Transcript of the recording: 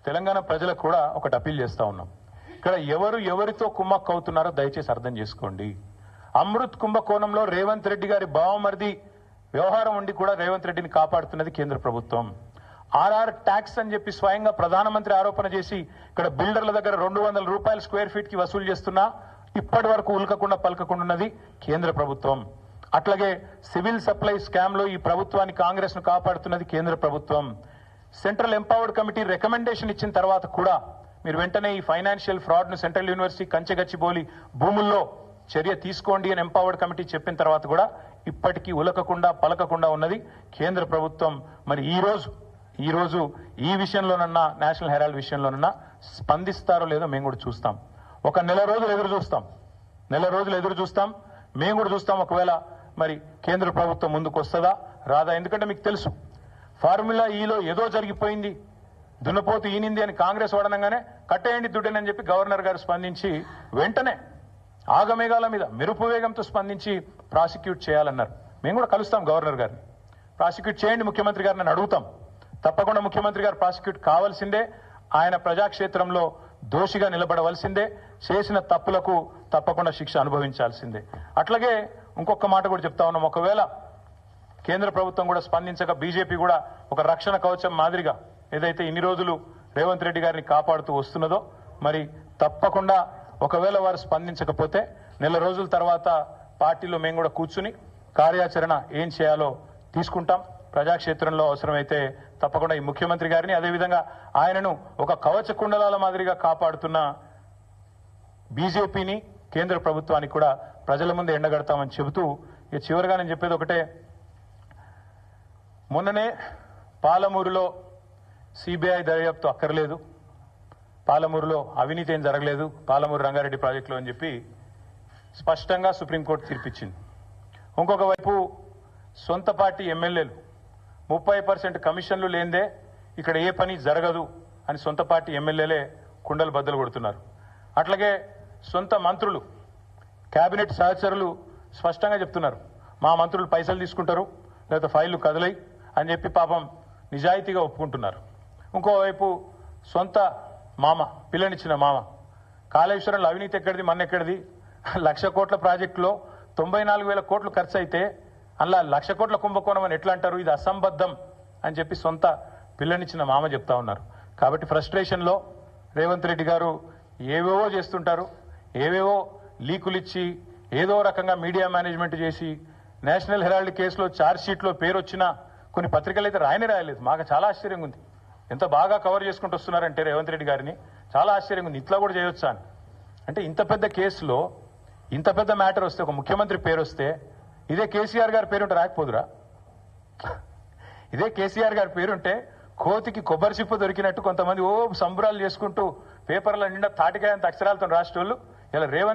తెలంగాణ ప్రజలకు కూడా ఒకటి అప్పీల్ చేస్తా ఉన్నాం. ఇక్కడ ఎవరితో కుమ్మక్కు అవుతున్నారో దయచేసి అర్థం చేసుకోండి. అమృత్ కుంభకోణంలో రేవంత్ రెడ్డి గారి బావమరిది వ్యవహారం ఉండి కూడా రేవంత్ రెడ్డిని కాపాడుతున్నది కేంద్ర ప్రభుత్వం. ఆర్ఆర్ ట్యాక్స్ అని చెప్పి స్వయంగా ప్రధానమంత్రి ఆరోపణ చేసి ఇక్కడ బిల్డర్ల దగ్గర 200 రూపాయలు స్క్వేర్ ఫీట్ కి వసూలు చేస్తున్నా ఇప్పటి వరకు ఉల్కకుండా పలకకుండా ఉన్నది కేంద్ర ప్రభుత్వం. అట్లాగే సివిల్ సప్లై స్కామ్ లో ఈ ప్రభుత్వాన్ని కాంగ్రెస్ ను కాపాడుతున్నది కేంద్ర ప్రభుత్వం. సెంట్రల్ ఎంపవర్డ్ కమిటీ రికమెండేషన్ ఇచ్చిన తర్వాత కూడా మీరు వెంటనే ఈ ఫైనాన్షియల్ ఫ్రాడ్ ను సెంట్రల్ యూనివర్సిటీ కంచెగచ్చిబౌలి భూముల్లో చర్య తీసుకోండి అని ఎంపవర్డ్ కమిటీ చెప్పిన తర్వాత కూడా ఇప్పటికీ ఉలకకుండా పలకకుండా ఉన్నది కేంద్ర ప్రభుత్వం. మరి ఈ రోజు ఈ విషయంలోనన్నా నేషనల్ హెరాల్డ్ విషయంలోనన్నా స్పందిస్తారో లేదో మేము కూడా చూస్తాం. ఒక నెల రోజులు ఎదురు చూస్తాం. మేము కూడా చూస్తాం ఒకవేళ మరి కేంద్ర ప్రభుత్వం ముందుకు వస్తుందా రాదా. ఎందుకంటే మీకు తెలుసు ఫార్ములా ఈలో ఏదో జరిగిపోయింది, దున్నపోతు ఈనింది అని కాంగ్రెస్ వాడనంగానే కట్టేయండి దుడ్డని చెప్పి గవర్నర్ గారు స్పందించి వెంటనే ఆగమేఘాల మీద మెరుపు వేగంతో స్పందించి ప్రాసిక్యూట్ చేయాలన్నారు. మేము కూడా కలుస్తాం గవర్నర్ గారిని, ప్రాసిక్యూట్ చేయండి ముఖ్యమంత్రి గారిని అని అడుగుతాం. తప్పకుండా ముఖ్యమంత్రి గారు ప్రాసిక్యూట్ కావాల్సిందే, ఆయన ప్రజాక్షేత్రంలో దోషిగా నిలబడవలసిందే, చేసిన తప్పులకు తప్పకుండా శిక్ష అనుభవించాల్సిందే. అట్లాగే ఇంకొక మాట కూడా చెప్తా ఉన్నాం, ఒకవేళ కేంద్ర ప్రభుత్వం కూడా స్పందించక బీజేపీ కూడా ఒక రక్షణ కవచం మాదిరిగా ఏదైతే ఇన్ని రోజులు రేవంత్ రెడ్డి గారిని కాపాడుతూ వస్తున్నదో మరి తప్పకుండా ఒకవేళ వారు స్పందించకపోతే నెల రోజుల తర్వాత పార్టీలో మేము కూడా కూర్చుని కార్యాచరణ ఏం చేయాలో తీసుకుంటాం. ప్రజాక్షేత్రంలో అవసరమైతే తప్పకుండా ఈ ముఖ్యమంత్రి గారిని అదేవిధంగా ఆయనను ఒక కవచ కుండలాల మాదిరిగా కాపాడుతున్న బీజేపీని కేంద్ర ప్రభుత్వానికి కూడా ప్రజల ముందు ఎండగడతామని చెబుతూ ఇక చివరిగా నేను చెప్పేది ఒకటే, మొన్ననే పాలమూరులో సిబిఐ దర్యాప్తు అక్కర్లేదు, పాలమూరులో అవినీతి ఏం జరగలేదు పాలమూరు రంగారెడ్డి ప్రాజెక్టులో అని చెప్పి స్పష్టంగా సుప్రీంకోర్టు తీర్పిచ్చింది. ఇంకొక వైపు సొంత పార్టీ ఎమ్మెల్యేలు 30% కమిషన్లు లేందే ఇక్కడ ఏ పని జరగదు అని సొంత పార్టీ ఎమ్మెల్యేలే కుండలు బద్దలు కొడుతున్నారు. అట్లాగే సొంత మంత్రులు కేబినెట్ సహచరులు స్పష్టంగా చెప్తున్నారు, మా మంత్రులు పైసలు తీసుకుంటారు లేదా ఫైళ్లు కదలై అని చెప్పి పాపం నిజాయితీగా ఒప్పుకుంటున్నారు. ఇంకోవైపు సొంత మామ పిల్లనిచ్చిన మామ కాళేశ్వరంలో అవినీతి ఎక్కడిది మన్నెక్కడిది, 1,00,000 కోట్ల ప్రాజెక్టులో 94,000 కోట్లు ఖర్చు అయితే అలా 1,00,000 కోట్ల కుంభకోణం అని ఎట్లా అంటారు, ఇది అసంబద్ధం అని చెప్పి సొంత పిల్లనిచ్చిన మామ చెప్తా ఉన్నారు. కాబట్టి ఫ్రస్ట్రేషన్లో రేవంత్ రెడ్డి గారు ఏవేవో చేస్తుంటారు, ఏవేవో లీకులు ఇచ్చి ఏదో రకంగా మీడియా మేనేజ్మెంట్ చేసి నేషనల్ హెరాల్డ్ కేసులో ఛార్జ్ షీట్లో పేరు వచ్చినా కొన్ని పత్రికలు అయితే రాయలేదు. మాకు చాలా ఆశ్చర్యంగా ఉంది, ఎంత బాగా కవర్ చేసుకుంటూ వస్తున్నారంటే రేవంత్ రెడ్డి గారిని చాలా ఆశ్చర్యంగా ఉంది. ఇట్లా కూడా చేయొచ్చా అని. అంటే ఇంత పెద్ద కేసులో ఇంత పెద్ద మ్యాటర్ వస్తే ఒక ముఖ్యమంత్రి పేరు వస్తే ఇదే కేసీఆర్ గారి పేరుంటే రాకపోదురా? ఇదే కేసీఆర్ గారి పేరుంటే కోతికి కొబ్బరి చిప్ప దొరికినట్టు కొంతమంది సంబరాలు చేసుకుంటూ పేపర్ల నిండా తాటికాయంత అక్షరాలతో రాసేటోళ్ళు ఇలా రేవంత్